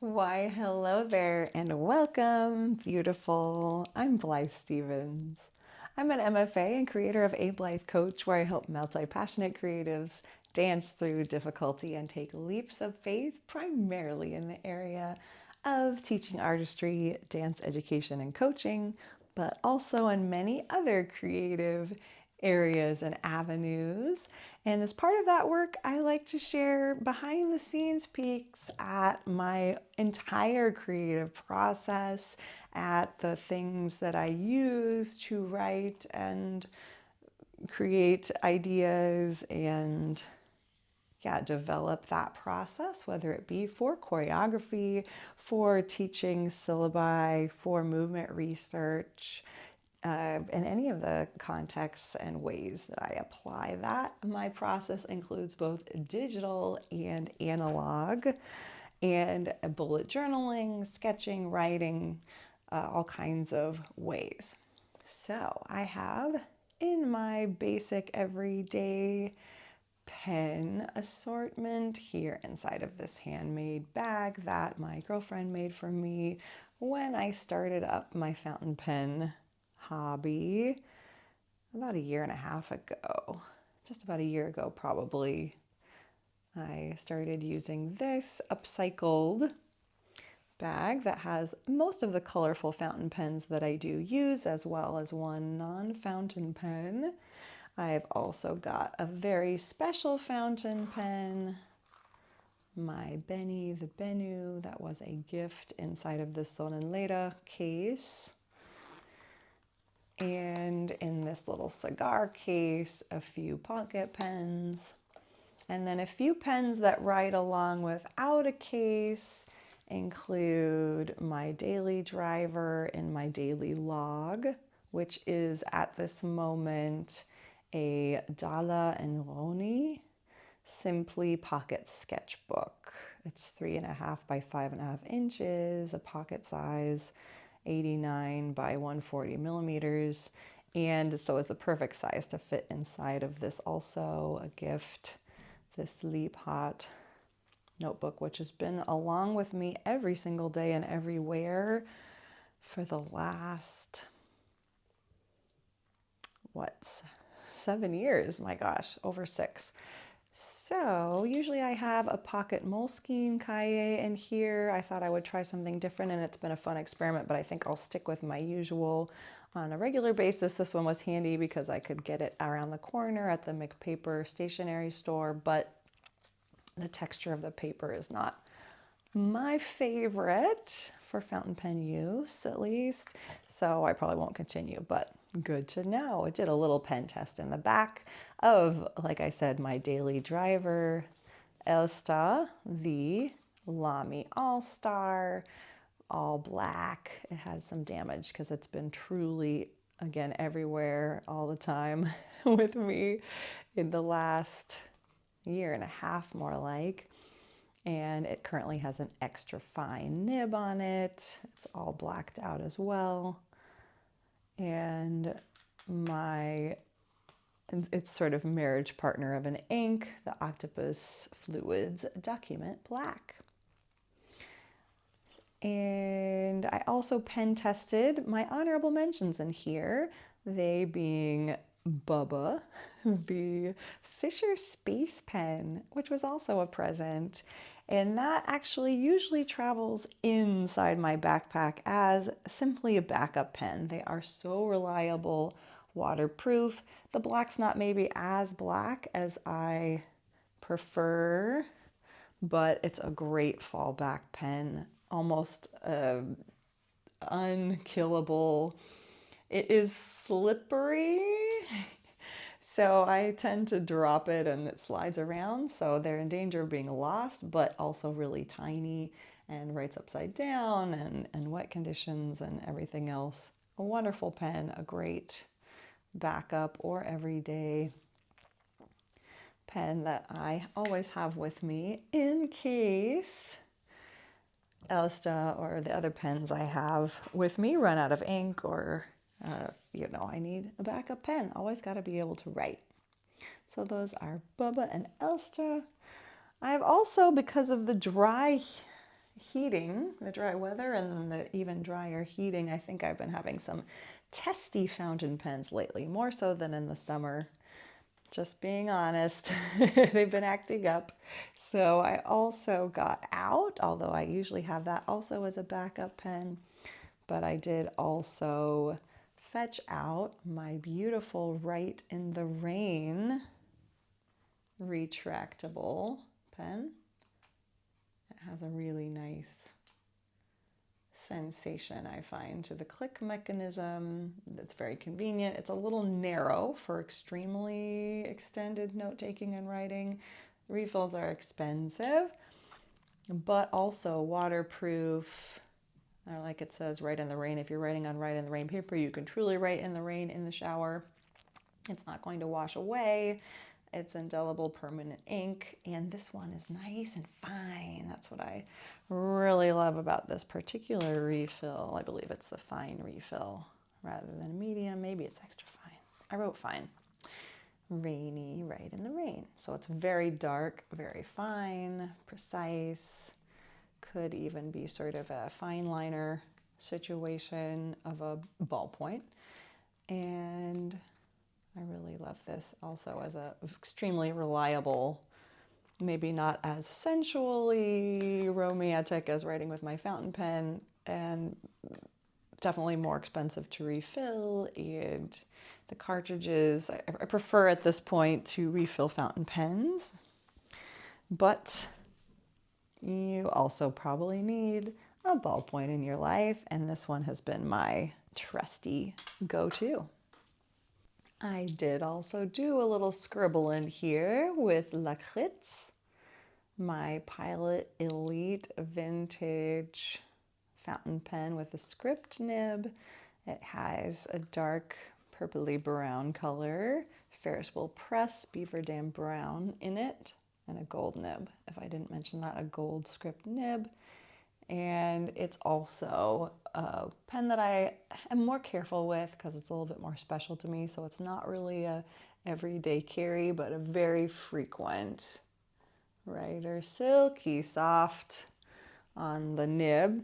Why, hello there and welcome, beautiful. I'm Blythe Stevens. I'm an MFA and creator of a Blythe Coach, where I help multi-passionate creatives dance through difficulty and take leaps of faith, primarily in the area of teaching artistry, dance education, and coaching, but also in many other creative areas and avenues. And as part of that work, I like to share behind the scenes peeks at my entire creative process, at the things that I use to write and create ideas and develop that process, whether it be for choreography, for teaching syllabi, for movement research, in any of the contexts and ways that I apply that. My process includes both digital and analog, and bullet journaling, sketching, writing, all kinds of ways. So I have in my basic everyday pen assortment here inside of this handmade bag that my girlfriend made for me when I started up my fountain pen hobby about a year and a half ago. Just about a year ago, probably. I started using this upcycled bag that has most of the colorful fountain pens that I do use, as well as one non-fountain pen. I've also got a very special fountain pen, my Benny the Benu, that was a gift inside of this Sonenlera case. And in this little cigar case, a few pocket pens, and then a few pens that ride along without a case include my daily driver and my daily log, which is at this moment a Dalla and Roni Simply Pocket Sketchbook. It's 3.5 by 5.5 inches, a pocket size, 89 by 140 millimeters. And so it's the perfect size to fit inside of this, also a gift, this Leap Hot notebook, which has been along with me every single day and everywhere for the last, 7 years? My gosh, over 6. So usually I have a pocket Moleskine cahier in here. I thought I would try something different, and it's been a fun experiment, but I think I'll stick with my usual on a regular basis. This one was handy because I could get it around the corner at the McPaper stationery store, but the texture of the paper is not my favorite for fountain pen use, at least, so I probably won't continue, but good to know. I did a little pen test in the back of, like I said, my daily driver, Elsta, the Lamy All-Star, all black. It has some damage because it's been truly, again, everywhere all the time with me in the last year and a half, more like. And it currently has an extra fine nib on it. It's all blacked out as well. And it's sort of marriage partner of an ink, the Octopus Fluids Document Black. And I also pen tested my honorable mentions in here, they being Bubba, the Fisher Space Pen, which was also a present. And that actually usually travels inside my backpack as simply a backup pen. They are so reliable, waterproof. The black's not maybe as black as I prefer, but it's a great fallback pen, almost unkillable. It is slippery, so I tend to drop it and it slides around, so they're in danger of being lost, but also really tiny and writes upside down and wet conditions and everything else. A wonderful pen, a great backup or everyday pen that I always have with me in case Elsta or the other pens I have with me run out of ink, or I need a backup pen. Always got to be able to write. So those are Bubba and Elsta. I've also, because of the dry heating, the dry weather, and then the even drier heating, I think I've been having some testy fountain pens lately, more so than in the summer. Just being honest, they've been acting up. So I also got out, although I usually have that also as a backup pen, but I did also fetch out my beautiful Write in the Rain retractable pen. It has a really nice sensation, I find, to the click mechanism. It's very convenient. It's a little narrow for extremely extended note-taking and writing. Refills are expensive, but also waterproof. Like it says, write in the rain. If you're writing on Write in the Rain paper, you can truly write in the rain in the shower. It's not going to wash away. It's indelible permanent ink, and this one is nice and fine. That's what I really love about this particular refill. I believe it's the fine refill rather than medium. Maybe it's extra fine. I wrote fine. Rainy, Write in the Rain. So it's very dark, very fine, precise. Could even be sort of a fine liner situation of a ballpoint. And I really love this also as a extremely reliable, maybe not as sensually romantic as writing with my fountain pen, and definitely more expensive to refill. And the cartridges, I prefer at this point to refill fountain pens, but you also probably need a ballpoint in your life, and this one has been my trusty go-to. I did also do a little scribble in here with Lakritz, my Pilot Elite vintage fountain pen with a script nib. It has a dark purpley brown color, Ferris wheel press, beaver dam brown in it, and a gold nib. If I didn't mention that, a gold script nib. And it's also a pen that I am more careful with because it's a little bit more special to me. So it's not really a everyday carry, but a very frequent writer. Silky soft on the nib.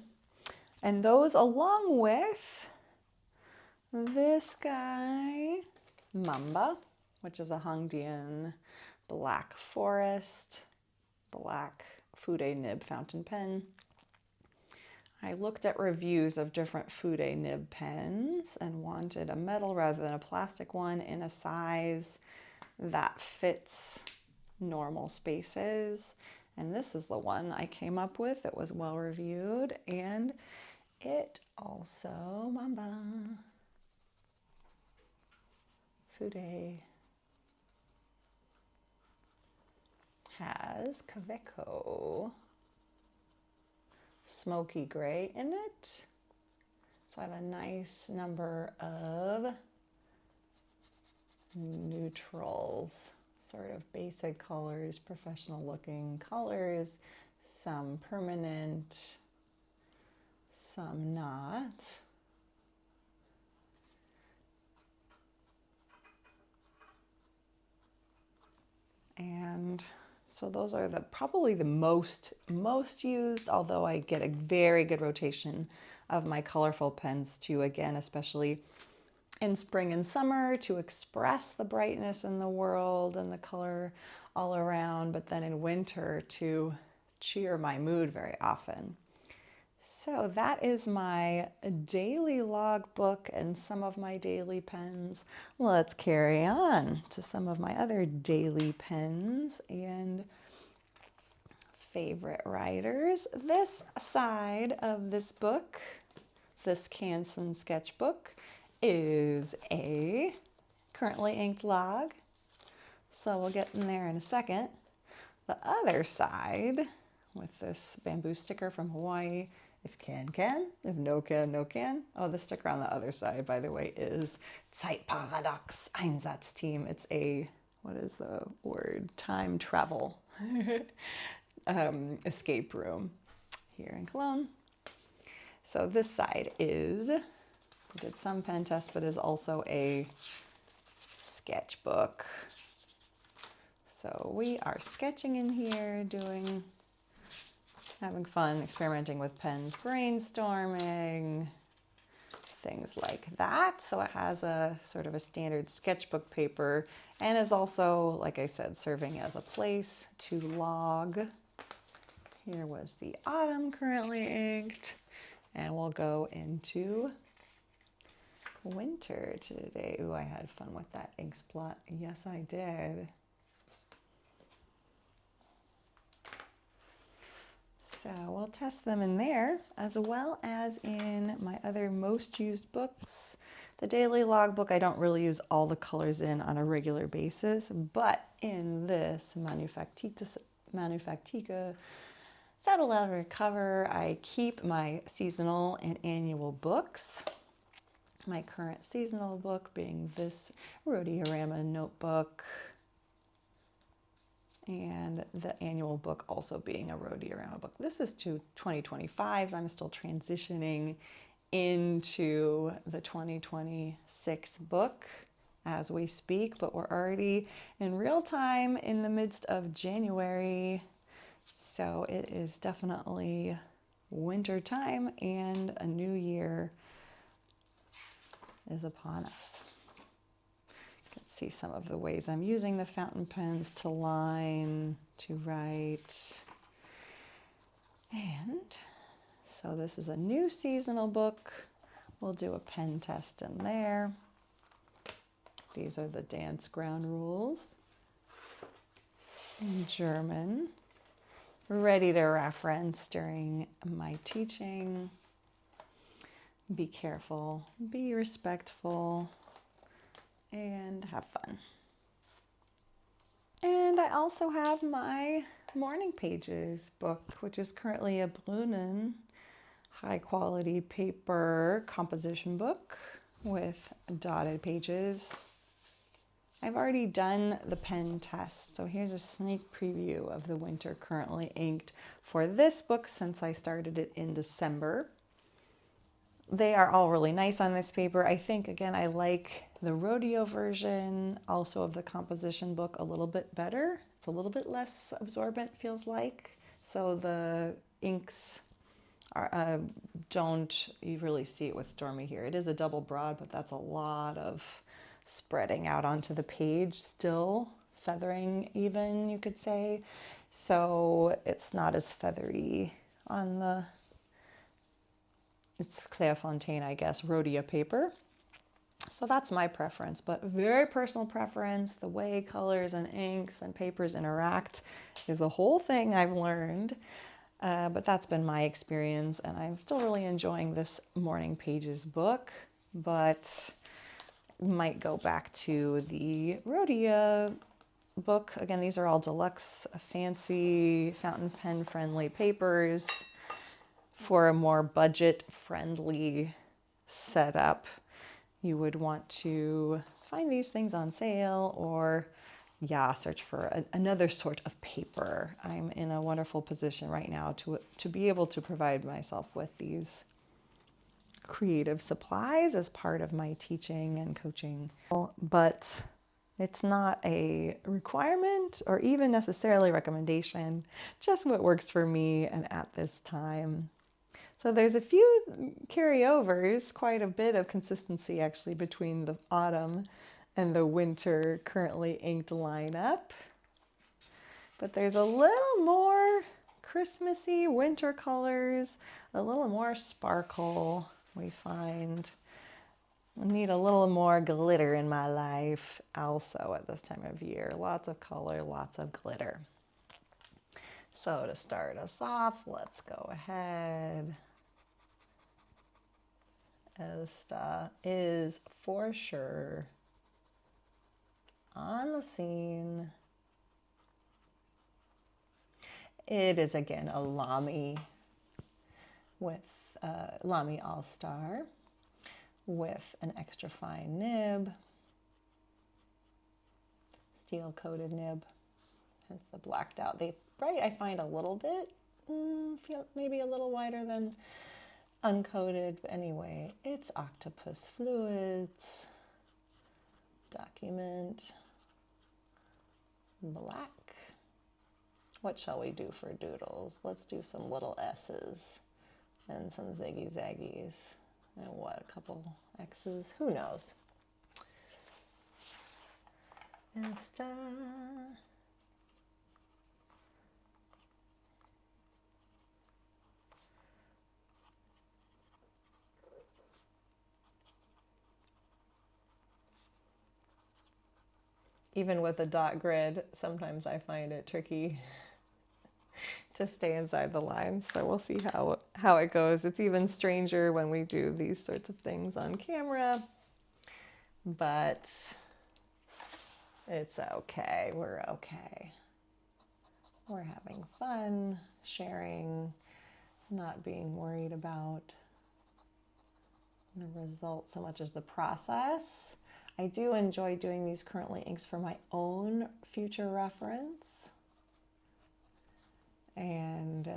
And those along with this guy, Mamba, which is a Hongdian Black Forest, black Fude nib fountain pen. I looked at reviews of different Fude nib pens and wanted a metal rather than a plastic one in a size that fits normal spaces. And this is the one I came up with. It was well reviewed, and it also, Mamba, Fude, has Kaweco smoky gray in it. So I have a nice number of neutrals, sort of basic colors, professional looking colors, some permanent, some not. And so those are probably the most used, although I get a very good rotation of my colorful pens too, again, especially in spring and summer to express the brightness in the world and the color all around, but then in winter to cheer my mood very often. So that is my daily logbook and some of my daily pens. Let's carry on to some of my other daily pens and favorite writers. This side of this book, this Canson sketchbook, is a currently inked log. So we'll get in there in a second. The other side, with this bamboo sticker from Hawaii, if can, if no can, no can. Oh, the sticker on the other side, by the way, is Zeitparadox Einsatzteam. It's a, what is the word? Time travel escape room here in Cologne. So this side is, I did some pen tests, but is also a sketchbook. So we are sketching in here, doing having fun experimenting with pens, brainstorming, things like that. So it has a sort of a standard sketchbook paper and is also, like I said, serving as a place to log. Here was the autumn currently inked, and we'll go into winter today. Ooh, I had fun with that ink splot. Yes, I did. So we'll test them in there as well as in my other most used books. The daily logbook, I don't really use all the colors in on a regular basis, but in this Manufactica saddle leather cover, I keep my seasonal and annual books. My current seasonal book being this Rhodiorama notebook, and the annual book also being a Rhodiorama book. This is to 2025s. I'm still transitioning into the 2026 book as we speak, but we're already in real time in the midst of January. So it is definitely winter time and a new year is upon us. You can see some of the ways I'm using the fountain pens to line, to write. And so this is a new seasonal book. We'll do a pen test in there. These are the dance ground rules in German. Ready to reference during my teaching. Be careful, be respectful, and have fun. And I also have my morning pages book, which is currently a Blumen high quality paper composition book with dotted pages. I've already done the pen test, so here's a sneak preview of the winter currently inked for this book since I started it in December. They are all really nice on this paper. I think, again, I like the rodeo version also of the composition book a little bit better. It's a little bit less absorbent, feels like. So the inks are, you really see it with Stormy here. It is a double broad, but that's a lot of spreading out onto the page still, feathering even, you could say. So it's not as feathery on the, it's Clairefontaine, I guess, Rhodia paper. So that's my preference, but very personal preference. The way colors and inks and papers interact is a whole thing I've learned. But that's been my experience, and I'm still really enjoying this Morning Pages book, but might go back to the Rhodia book. Again, these are all deluxe, fancy, fountain pen friendly papers for a more budget friendly setup. You would want to find these things on sale or search for another sort of paper. I'm in a wonderful position right now to be able to provide myself with these creative supplies as part of my teaching and coaching. But it's not a requirement or even necessarily recommendation, just what works for me and at this time. So there's a few carryovers, quite a bit of consistency actually between the autumn and the winter currently inked lineup. But there's a little more Christmassy winter colors, a little more sparkle. We find I need a little more glitter in my life also at this time of year. Lots of color, lots of glitter. So to start us off, let's go ahead. Esta is for sure on the scene. It is again a Lamy with Lamy All-Star with an extra fine nib, steel coated nib, hence the blacked out. The bright I find a little bit, feel maybe a little wider than uncoated, but anyway, it's Octopus Fluids, document, black, What shall we do for doodles? Let's do some little S's and some ziggy zaggies. And what, a couple X's? Who knows? Insta. Even with a dot grid, sometimes I find it tricky to stay inside the lines. So we'll see how it goes. It's even stranger when we do these sorts of things on camera, but it's okay. We're okay. We're having fun, sharing, not being worried about the result so much as the process. I do enjoy doing these currently inks for my own future reference. And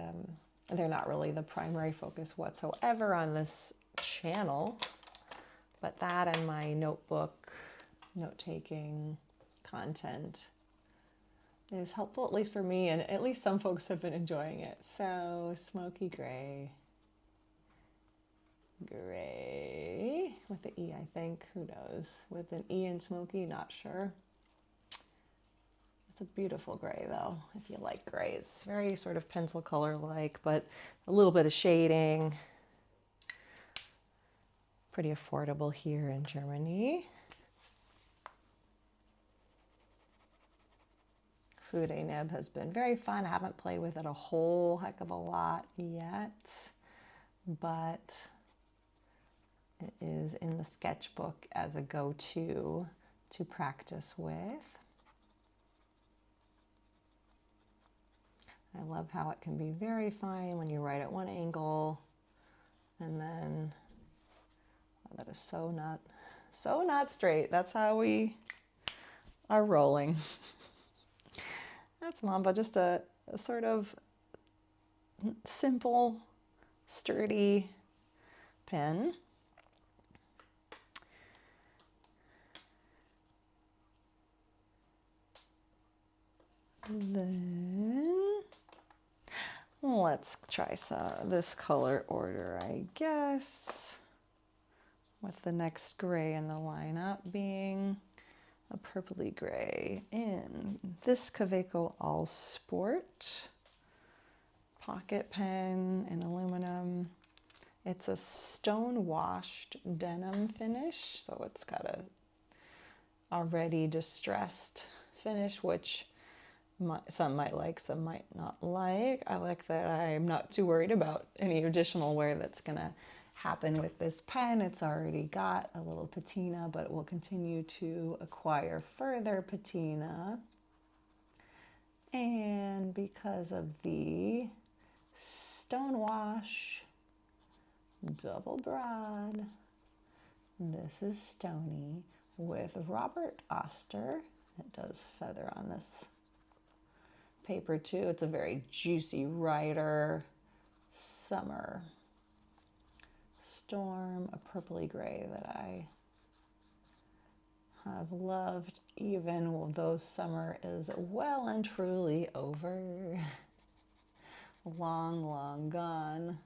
they're not really the primary focus whatsoever on this channel, but that and my notebook, note-taking content is helpful, at least for me, and at least some folks have been enjoying it. So smoky gray. Gray with the E, I think. Who knows? With an E in smoky, not sure. It's a beautiful gray though, if you like grays. Very sort of pencil color like, but a little bit of shading. Pretty affordable here in Germany. Fude nib has been very fun. I haven't played with it a whole heck of a lot yet, but it is in the sketchbook as a go-to to practice with. I love how it can be very fine when you write at one angle, and then oh, that is so not straight. That's how we are rolling. That's Mamba, just a sort of simple, sturdy pen. Then let's try this color order, I guess, with the next gray in the lineup being a purpley gray in this Kaweco All Sport pocket pen in aluminum. It's a stone washed denim finish, so it's got a already distressed finish, which some might like, some might not like. I like that I'm not too worried about any additional wear that's gonna happen with this pen. It's already got a little patina, but it will continue to acquire further patina. And because of the Stonewash double broad, this is Stony with Robert Oster. It does feather on this paper too. It's a very juicy Rider Summer Storm, a purpley gray that I have loved even though summer is well and truly over. Long, long gone.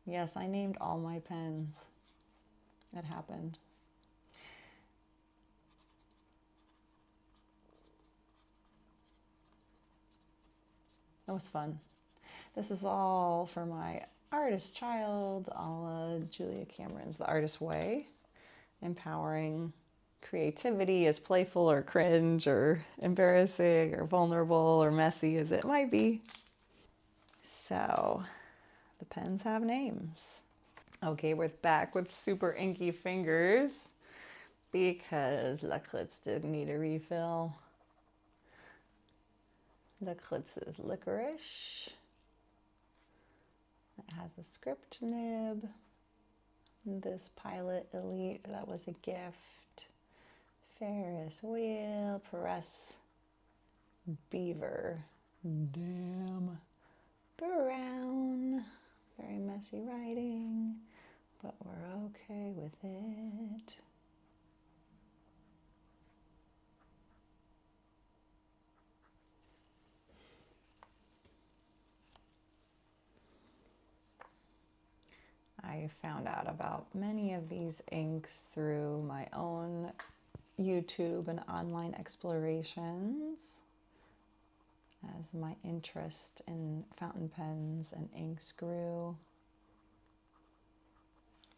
Yes, I named all my pens. It happened. It was fun. This is all for my artist child, a la Julia Cameron's The Artist's Way, empowering creativity, as playful or cringe or embarrassing or vulnerable or messy as it might be. So the pens have names. Okay, we're back with super inky fingers because Lakritz didn't need a refill. Lakritz is licorice. It has a script nib. This Pilot Elite, that was a gift. Ferris wheel, press, beaver, damn, brown. Very messy writing, but we're okay with it. I found out about many of these inks through my own YouTube and online explorations as my interest in fountain pens and inks grew.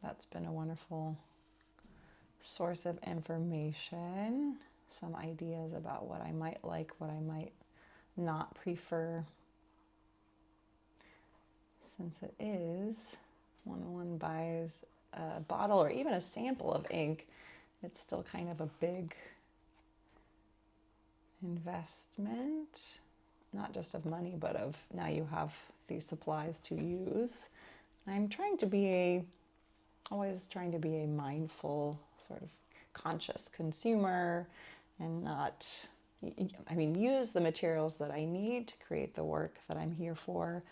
That's been a wonderful source of information, some ideas about what I might like, what I might not prefer. Since it is, when one buys a bottle or even a sample of ink, it's still kind of a big investment, not just of money, but of now you have these supplies to use. I'm always trying to be a mindful, sort of conscious consumer and not, use the materials that I need to create the work that I'm here for,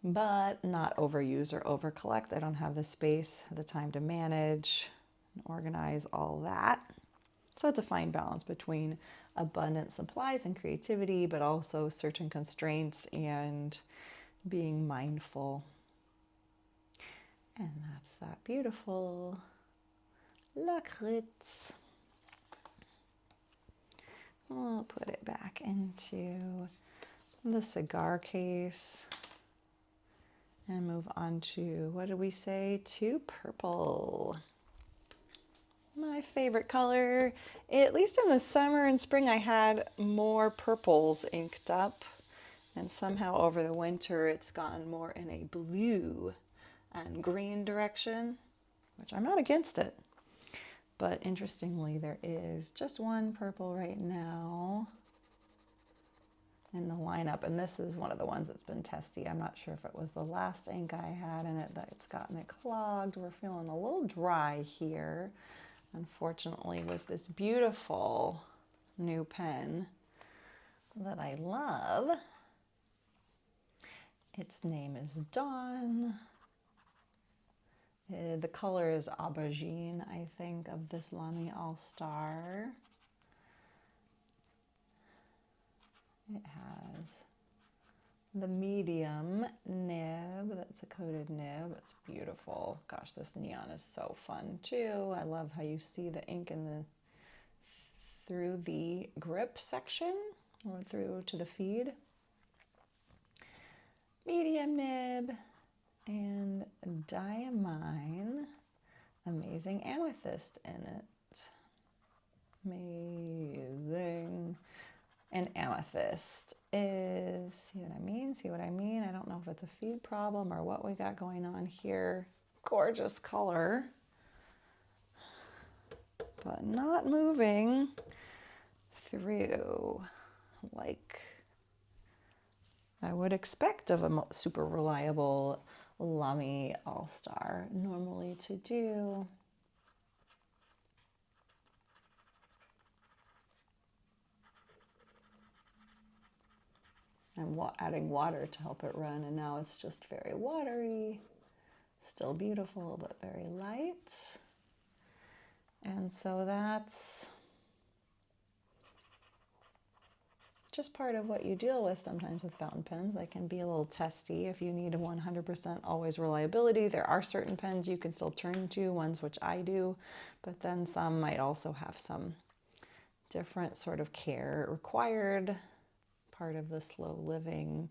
but not overuse or over collect. I don't have the space, the time to manage and organize all that. So it's a fine balance between abundant supplies and creativity, but also certain constraints and being mindful. And that's that beautiful Lakritz. We'll put it back into the cigar case and move on to, what did we say? To purple. My favorite color. At least in the summer and spring, I had more purples inked up. And somehow over the winter, it's gone more in a blue and green direction, which I'm not against it. But interestingly, there is just one purple right now in the lineup, and this is one of the ones that's been testy. I'm not sure if it was the last ink I had in it that it's gotten it clogged. We're feeling a little dry here, unfortunately, with this beautiful new pen that I love. Its name is Dawn. The color is aubergine, I think, of this Lamy All-Star. It has the medium nib, that's a coated nib. It's beautiful. Gosh, this neon is so fun too. I love how you see the ink through the grip section or through to the feed. Medium nib and diamine. Amazing amethyst in it. Amazing. And amethyst is, see what I mean? See what I mean? I don't know if it's a feed problem or what we got going on here. Gorgeous color, but not moving through like I would expect of a super reliable Lamy All-Star normally to do. I'm adding water to help it run, and now it's just very watery. Still beautiful, but very light. And so that's just part of what you deal with sometimes with fountain pens. They can be a little testy if you need a 100% always reliability. There are certain pens you can still turn to, ones which I do, but then some might also have some different sort of care required, part of the slow living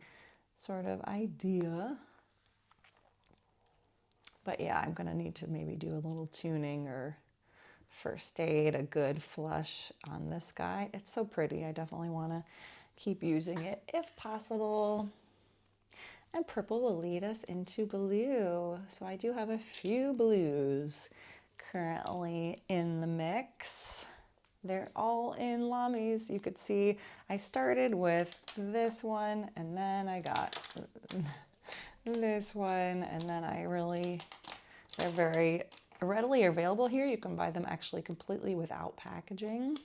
sort of idea. But yeah, I'm gonna need to maybe do a little tuning or first aid, a good flush on this guy. It's so pretty. I definitely wanna keep using it if possible. And purple will lead us into blue. So I do have a few blues currently in the mix. They're all in Lamys. You could see I started with this one, and then I got this one, and then they're very readily available here. You can buy them actually completely without packaging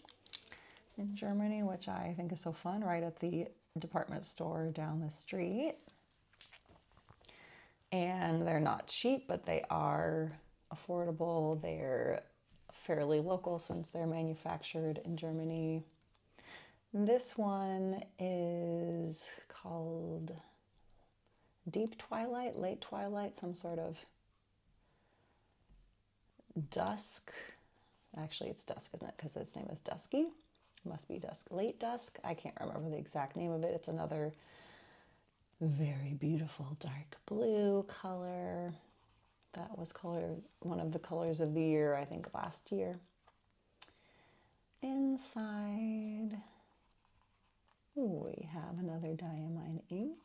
in Germany, which I think is so fun, right at the department store down the street. And they're not cheap, but they are affordable. They're fairly local since they're manufactured in Germany. This one is called Deep Twilight, Late Twilight, some sort of dusk. Actually, it's dusk, isn't it? Because its name is Dusky. It must be dusk, late dusk. I can't remember the exact name of it. It's another very beautiful dark blue color. That was one of the colors of the year, I think, last year. Inside, we have another diamine ink,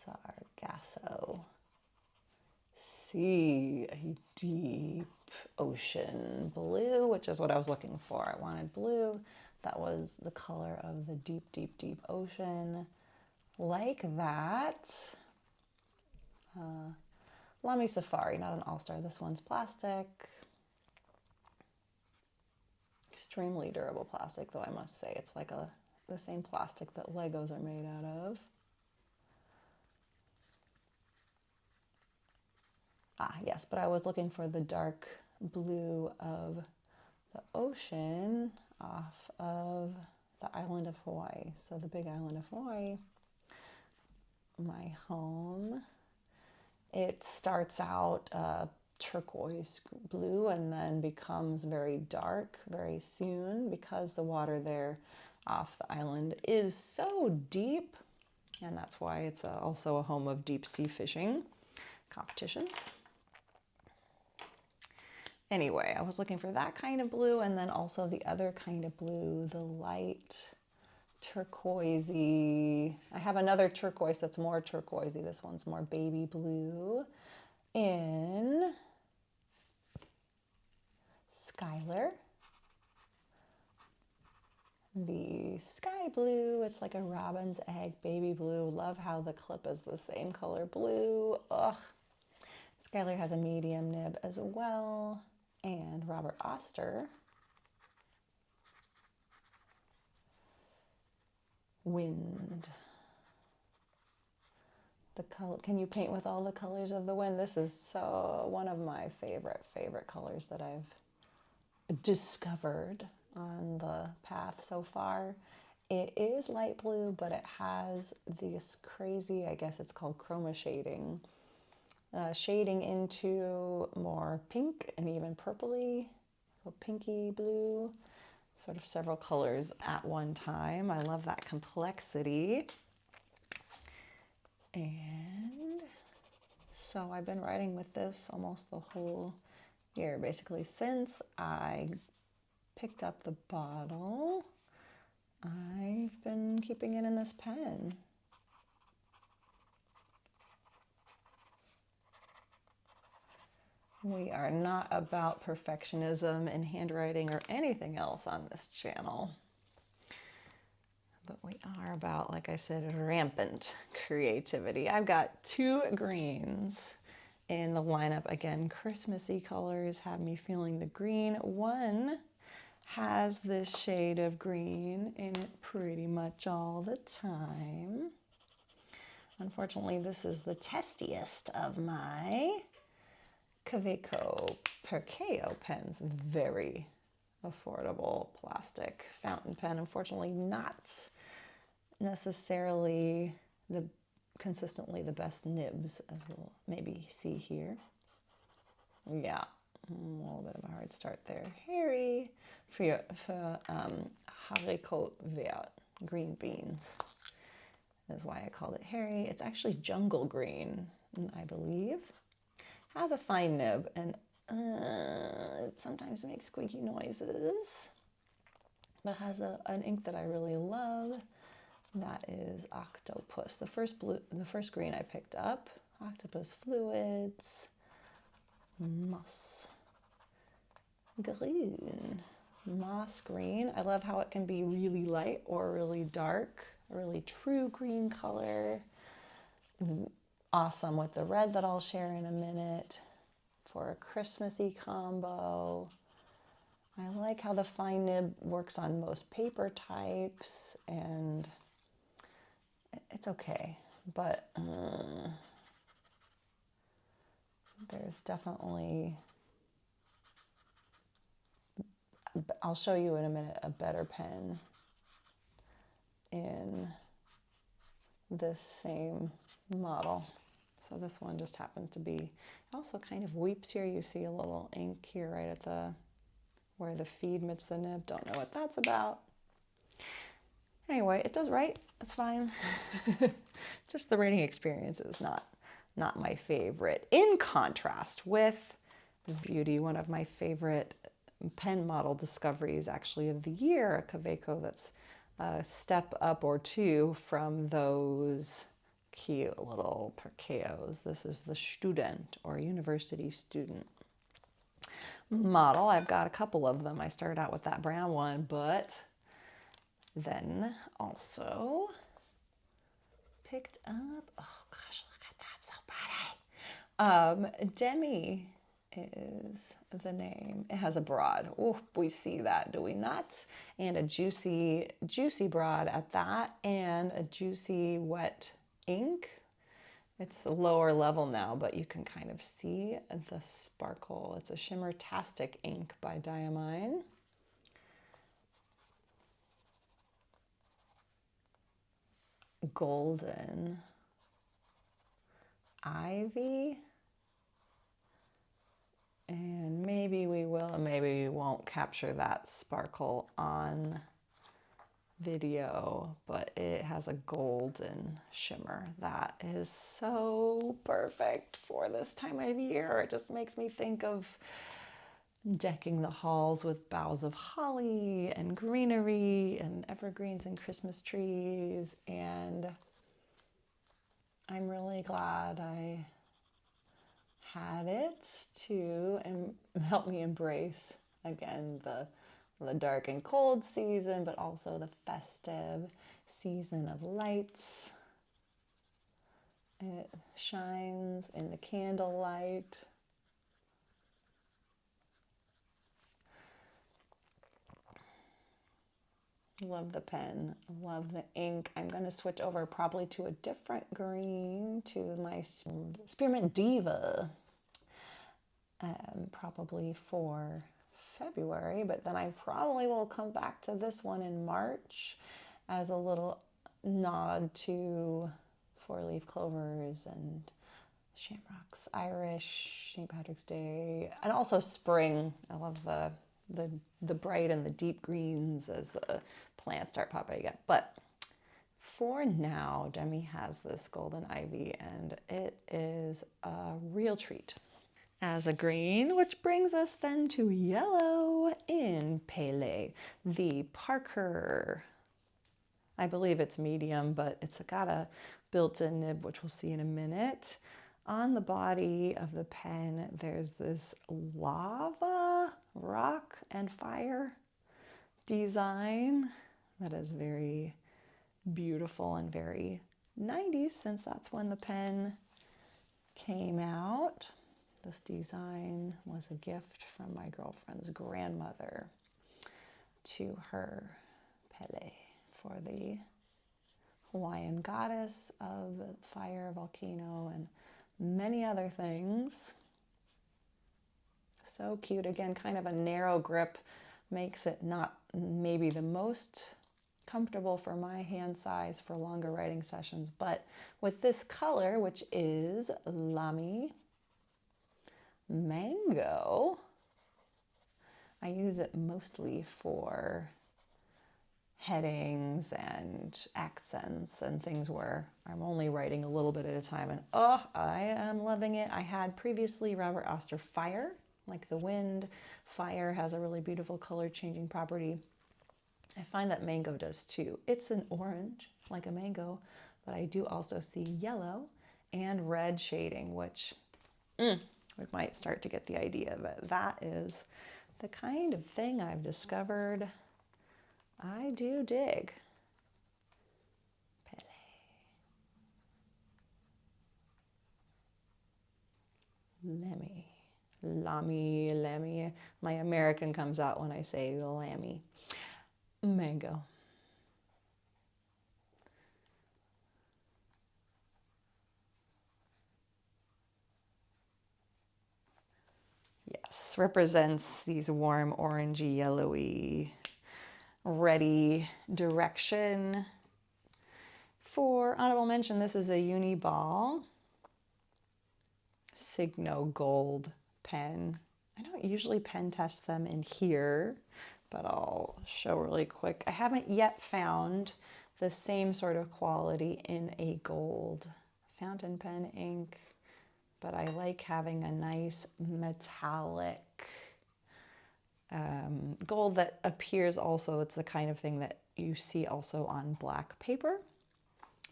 Sargasso Sea, a deep ocean blue, which is what I was looking for. I wanted blue. That was the color of the deep, deep, deep ocean. Like that. Lamy Safari, not an all-star. This one's plastic. Extremely durable plastic, though I must say. It's like the same plastic that Legos are made out of. Yes, but I was looking for the dark blue of the ocean off of the island of Hawaii. So the big island of Hawaii, my home. It starts out turquoise blue and then becomes very dark very soon because the water there off the island is so deep, and that's why it's also a home of deep sea fishing competitions. Anyway, I was looking for that kind of blue, and then also the other kind of blue, the light turquoisey. I have another turquoise that's more turquoisey. This one's more baby blue in Skylar. The sky blue, it's like a robin's egg baby blue. Love how the clip is the same color blue. Ugh. Skylar has a medium nib as well. And Robert Oster, wind. The color, can you paint with all the colors of the wind? This is so one of my favorite colors that I've discovered on the path so far. It is light blue, but it has this crazy, I guess it's called chroma shading, shading into more pink and even purpley, so pinky blue, sort of several colors at one time. I love that complexity. And so I've been writing with this almost the whole year, basically since I picked up the bottle. I've been keeping it in this pen. We are not about perfectionism in handwriting or anything else on this channel. But we are about, like I said, rampant creativity. I've got two greens in the lineup. Again, Christmassy colors have me feeling the green. One has this shade of green in it pretty much all the time. Unfortunately, this is the testiest of my Kaweco Perkeo pens. Very affordable plastic fountain pen. Unfortunately, not necessarily consistently the best nibs, as we'll maybe see here. Yeah, a little bit of a hard start there. Harry for haricot vert, green beans. That's why I called it Harry. It's actually jungle green, I believe. Has a fine nib, and it sometimes makes squeaky noises, but has an ink that I really love. That is Octopus. The first green I picked up, Octopus Fluids, Moss Green. Moss green. I love how it can be really light or really dark, a really true green color. Awesome with the red that I'll share in a minute for a Christmassy combo. I like how the fine nib works on most paper types, and it's okay, but there's definitely, I'll show you in a minute, a better pen in this same model. So this one just happens to be, it also kind of weeps here. You see a little ink here right at the, where the feed meets the nib. Don't know what that's about. Anyway, it does write, it's fine. Just the writing experience is not my favorite. In contrast with Beauty, one of my favorite pen model discoveries actually of the year, a Kaweco that's a step up or two from those cute little Perkeos. This is the Student or University Student model. I've got a couple of them. I started out with that brown one, but then also picked up, oh gosh, look at that, so pretty. Demi is the name. It has a broad. Oh, we see that, do we not? And a juicy, juicy broad at that, and a juicy wet ink. It's a lower level now, but you can kind of see the sparkle. It's a Shimmer-tastic ink by Diamine. Golden Ivy. And maybe we will, and maybe we won't capture that sparkle on video, but it has a golden shimmer that is so perfect for this time of year. It just makes me think of decking the halls with boughs of holly and greenery and evergreens and Christmas trees. And I'm really glad I had it to help me embrace again the dark and cold season, but also the festive season of lights. It shines in the candlelight. Love the pen, love the ink. I'm going to switch over probably to a different green, to my Spearmint Diva, probably for February, but then I probably will come back to this one in March as a little nod to four-leaf clovers and shamrocks, Irish, St. Patrick's Day, and also spring. I love the bright and the deep greens as the plants start popping again. But for now, Demi has this golden ivy, and it is a real treat as a green, which brings us then to yellow in Pele, the Parker. I believe it's medium, but it's got a built-in nib, which we'll see in a minute. On the body of the pen, there's this lava, rock, and fire design that is very beautiful and very 90s, since that's when the pen came out. This design was a gift from my girlfriend's grandmother to her Pele for the Hawaiian goddess of fire, volcano, and many other things. So cute. Again, kind of a narrow grip makes it not maybe the most comfortable for my hand size for longer writing sessions, but with this color, which is Lamy Mango, I use it mostly for headings and accents and things where I'm only writing a little bit at a time, and oh, I am loving it. I had previously Robert Oster Fire, like the wind. Fire has a really beautiful color changing property. I find that mango does too. It's an orange, like a mango, but I do also see yellow and red shading, which we might start to get the idea that that is the kind of thing I've discovered I do dig. Pele. Lamy. My American comes out when I say the Lamy. Mango. Yes, represents these warm orangey, yellowy, ready direction. For honorable mention, this is a uni ball. Signo gold pen. I don't usually pen test them in here, but I'll show really quick. I haven't yet found the same sort of quality in a gold fountain pen ink, but I like having a nice metallic gold that appears also. It's the kind of thing that you see also on black paper,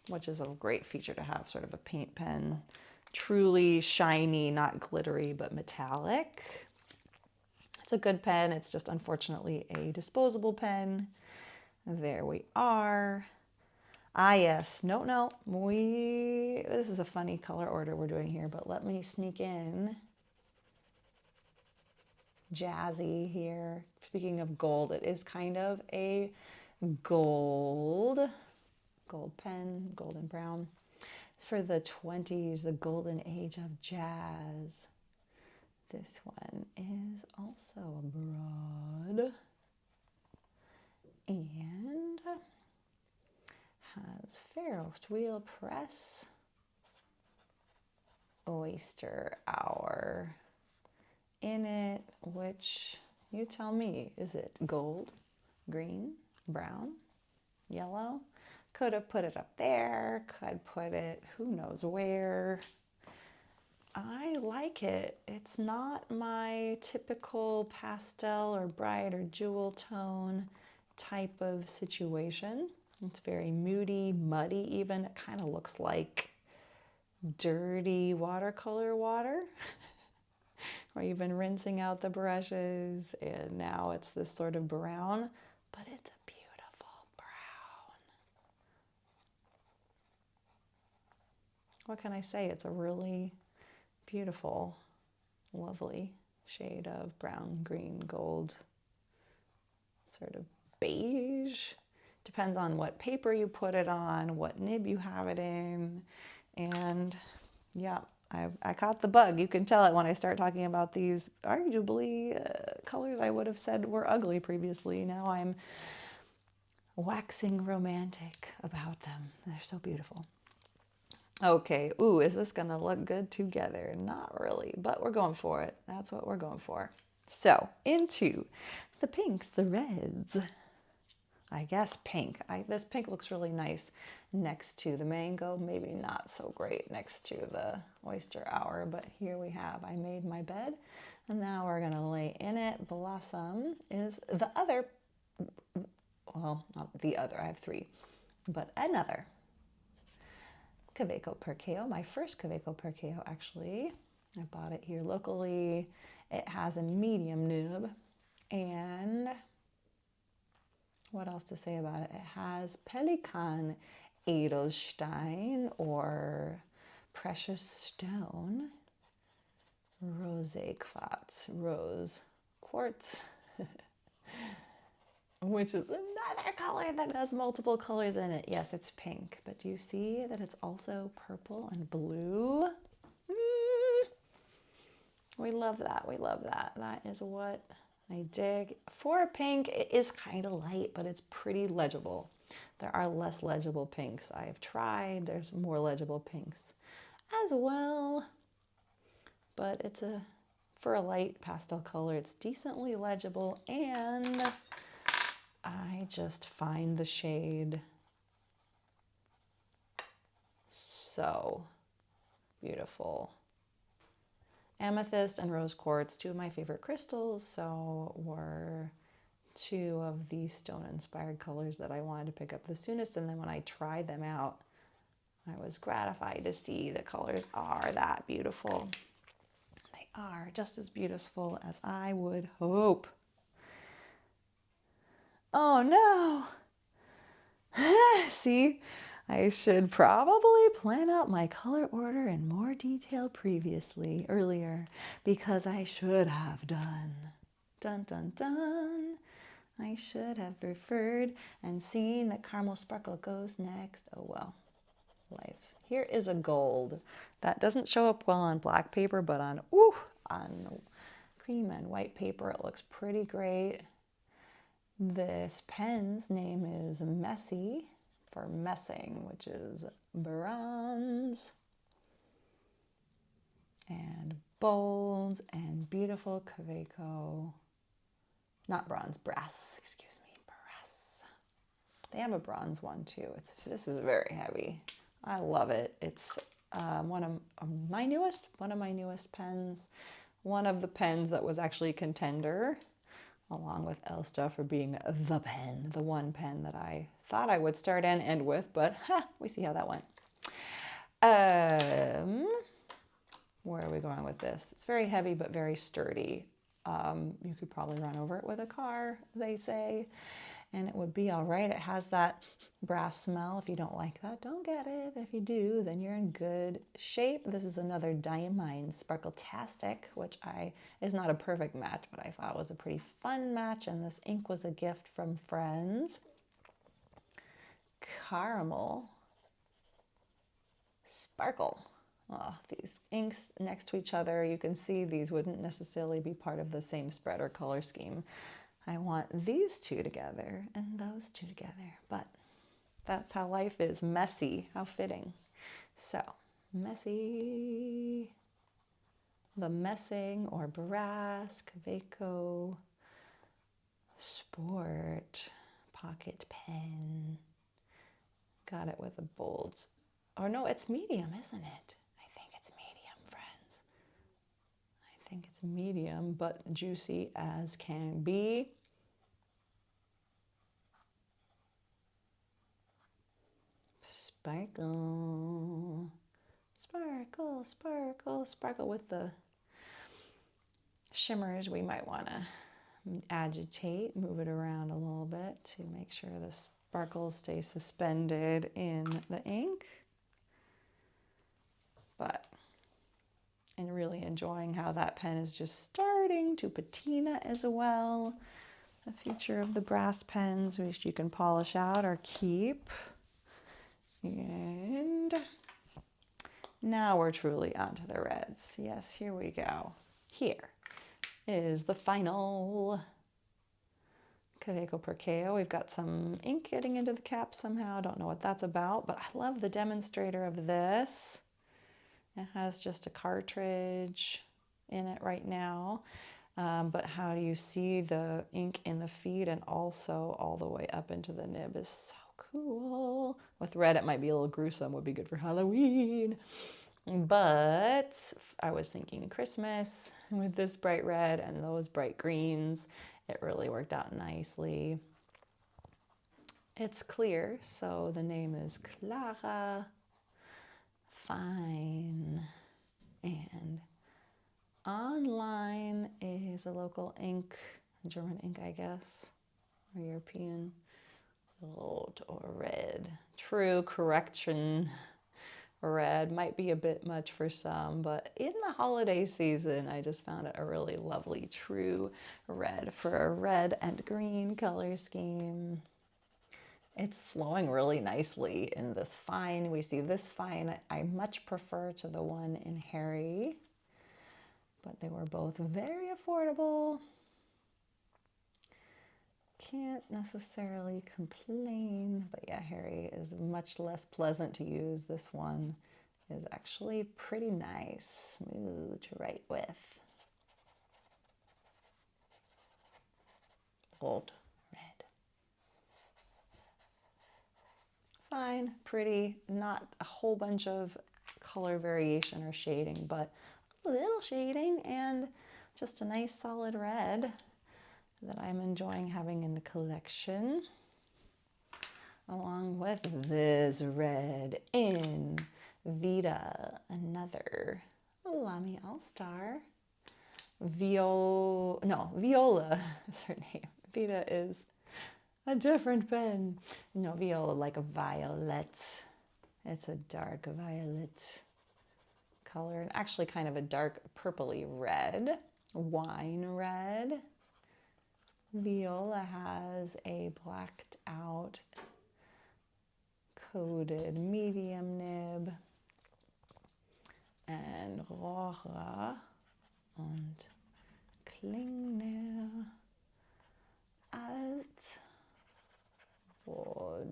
which is a great feature to have, sort of a paint pen. Truly shiny, not glittery, but metallic. It's a good pen. It's just unfortunately a disposable pen. There we are. Ah, yes. No. This is a funny color order we're doing here, but let me sneak in jazzy here. Speaking of gold, it is kind of a gold pen, golden brown. For the 20s, the golden age of jazz. This one is also abroad and has Ferris wheel press, oyster hour in it, which you tell me, is it gold, green, brown, yellow? Could have put it up there, could put it who knows where. I like it. It's not my typical pastel or bright or jewel tone type of situation. It's very moody, muddy even. It kind of looks like dirty watercolor water where you've been rinsing out the brushes and now it's this sort of brown, but it's a beautiful brown. What can I say? It's a really beautiful, lovely shade of brown, green, gold, sort of beige. Depends on what paper you put it on, what nib you have it in. And yeah, I caught the bug. You can tell it when I start talking about these arguably colors I would have said were ugly previously. Now I'm waxing romantic about them. They're so beautiful. Okay, ooh, is this gonna look good together? Not really, but we're going for it. That's what we're going for. So, into the pinks, the reds. I guess pink. This pink looks really nice next to the mango. Maybe not so great next to the oyster hour, but here we have, I made my bed. And now we're gonna lay in it. Blossom is the other, well, not the other, I have three, but another Kaweco Perkeo, my first Kaweco Perkeo actually. I bought it here locally. It has a medium nib, and what else to say about it? It has Pelikan Edelstein, or precious stone, rose quartz, which is another color that has multiple colors in it. Yes, it's pink, but do you see that it's also purple and blue? We love that. We love that. That is what I dig. For pink, it is kind of light, but it's pretty legible. There are less legible pinks I have tried. There's more legible pinks as well, but for a light pastel color, it's decently legible, and I just find the shade so beautiful. Amethyst and rose quartz, two of my favorite crystals, so were two of the stone-inspired colors that I wanted to pick up the soonest, and then when I tried them out, I was gratified to see the colors are that beautiful. They are just as beautiful as I would hope. Oh no! See, I should probably plan out my color order in more detail earlier, because I should have done. Dun dun dun. I should have referred and seen that caramel sparkle goes next. Oh well, life. Here is a gold that doesn't show up well on black paper, but on cream and white paper, it looks pretty great. This pen's name is Messy, for messing, which is bronze. and bold and beautiful Kaweco. Not bronze, brass, excuse me, brass. They have a bronze one too. This is very heavy. I love it. It's one of my newest pens. One of the pens that was actually a contender, along with Elsta, for being the pen, the one pen that I thought I would start and end with, but we see how that went. Where are we going with this? It's very heavy, but very sturdy. You could probably run over it with a car, they say, and it would be all right. It has that brass smell. If you don't like that, don't get it. If you do, then you're in good shape. This is another Diamine Sparkle-tastic, which is not a perfect match, but I thought was a pretty fun match, and this ink was a gift from friends. Caramel Sparkle. Oh, these inks next to each other, you can see these wouldn't necessarily be part of the same spread or color scheme. I want these two together and those two together, but that's how life is. Messy, how fitting. So, messy, the messing or brass, Kaweco, sport, pocket pen. Got it with a bold, or no, it's medium, isn't it? I think it's medium, but juicy as can be. Sparkle, sparkle, sparkle, sparkle. With the shimmers, we might want to agitate, move it around a little bit to make sure the sparkles stay suspended in the ink. But and really enjoying how that pen is just starting to patina as well. A feature of the brass pens, which you can polish out or keep. And now we're truly onto the reds. Yes, here we go. Here is the final Kaweco Perkeo. We've got some ink getting into the cap somehow. Don't know what that's about, but I love the demonstrator of this. It has just a cartridge in it right now, but how do you see the ink in the feed and also all the way up into the nib is so cool. With red, it might be a little gruesome, would be good for Halloween. But I was thinking Christmas with this bright red and those bright greens. It really worked out nicely. It's clear, so the name is Clara. Fine. And online is a local ink, German ink, I guess, or European. Gold or red. True correction. Red might be a bit much for some, but in the holiday season, I just found it a really lovely true red for a red and green color scheme. It's flowing really nicely in this fine. We see this fine I much prefer to the one in Harry, but they were both very affordable. Can't necessarily complain, but yeah, Harry is much less pleasant to use. This one is actually pretty nice, smooth to write with. Gold, red. Fine, pretty, not a whole bunch of color variation or shading, but a little shading and just a nice solid red that I'm enjoying having in the collection, along with this red in Vita, another Lamy All-Star. Viola is her name. Vita is a different pen. No, Viola, like a violet. It's a dark violet color, and actually kind of a dark purpley red, wine red. Viola has a blacked out coated medium nib, and Rohre und Klingne alt Bordeaux.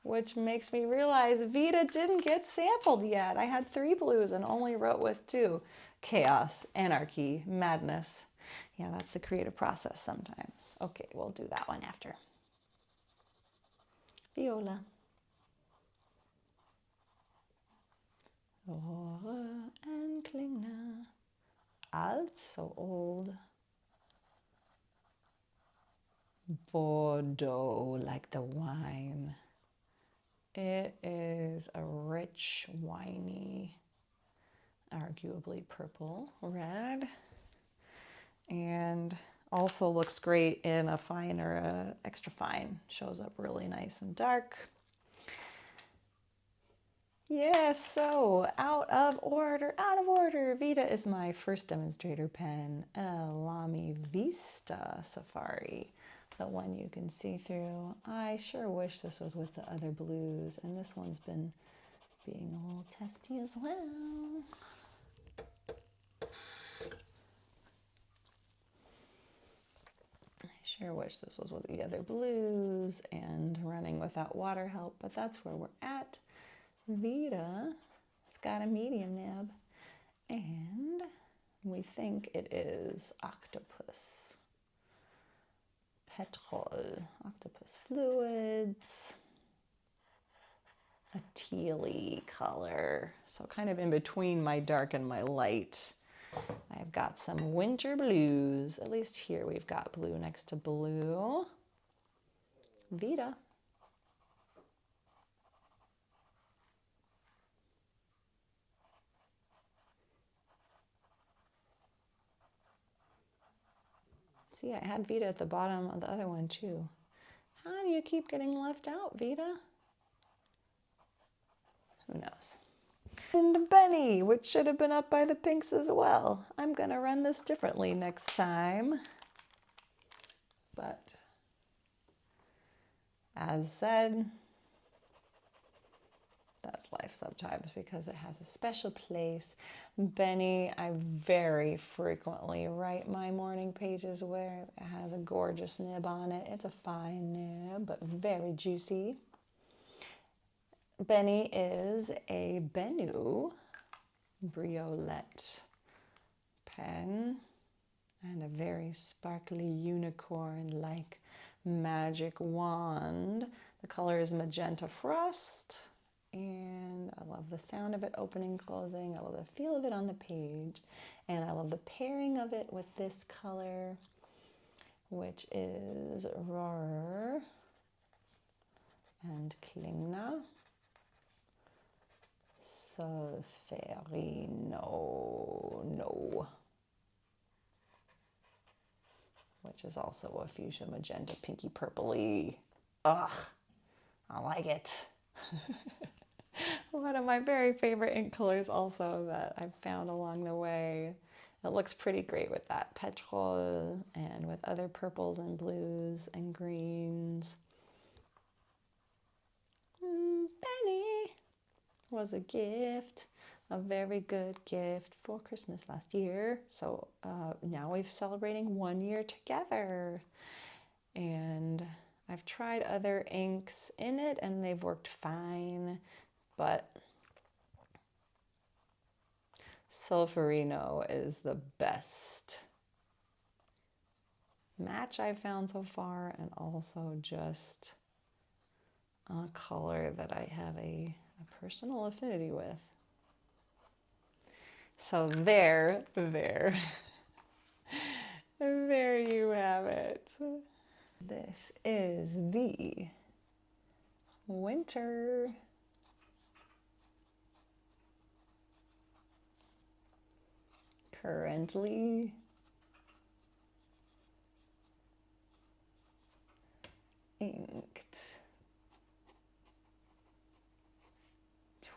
which makes me realize Vita didn't get sampled yet. I had 3 blues and only wrote with 2. Chaos, anarchy, madness. Yeah, that's the creative process sometimes. Okay, we'll do that one after. Viola. Lore and Klingner. Alt, so old. Bordeaux, like the wine. It is a rich, winey, arguably purple red, and also looks great in a fine or a extra fine. Shows up really nice and dark. Yes, so out of order. Vita is my first demonstrator pen, Lamy Vista Safari, the one you can see through. I sure wish this was with the other blues, and this one's been being a little testy as well. I sure wish this was with the other blues and running without water help, but that's where we're at. Vita, it's got a medium nib, and we think it is octopus. Petrol, octopus fluids, a tealy color, so kind of in between my dark and my light. I've got some winter blues. At least here we've got blue next to blue. Vita. See, I had Vita at the bottom of the other one too. How do you keep getting left out, Vita? Who knows? And Benny, which should have been up by the pinks as well. I'm gonna run this differently next time. But as said, that's life sometimes because it has a special place. Benny, I very frequently write my morning pages where it has a gorgeous nib on it. It's a fine nib, but very juicy. Benny is a Benu Briolette pen and a very sparkly unicorn-like magic wand. The color is Magenta Frost, and I love the sound of it opening and closing. I love the feel of it on the page, and I love the pairing of it with this color, which is Rohr and Klingner. Solferino, which is also a fuchsia magenta pinky purpley. Ugh, I like it. One of my very favorite ink colors also that I've found along the way. It looks pretty great with that petrol and with other purples and blues and greens. Benny was a gift, a very good gift for Christmas last year. So now we're celebrating 1 year together. And I've tried other inks in it and they've worked fine, but Solferino is the best match I've found so far, and also just a color that I have a personal affinity with. So there you have it. This is the winter. Currently inked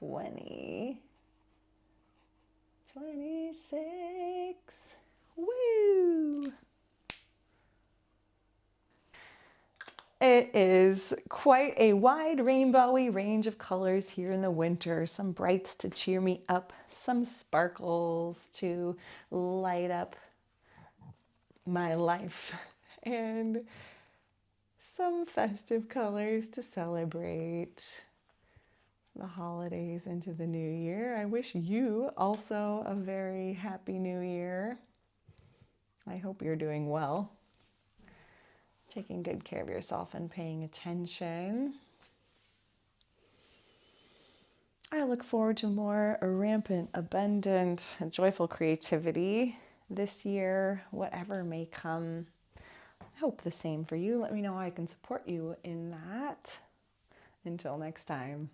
2026. Woo! It is quite a wide rainbowy range of colors here in the winter. Some brights to cheer me up, some sparkles to light up my life, and some festive colors to celebrate the holidays into the new year. I wish you also a very happy new year. I hope you're doing well, taking good care of yourself and paying attention. I look forward to more rampant, abundant, joyful creativity this year, whatever may come. I hope the same for you. Let me know how I can support you in that. Until next time.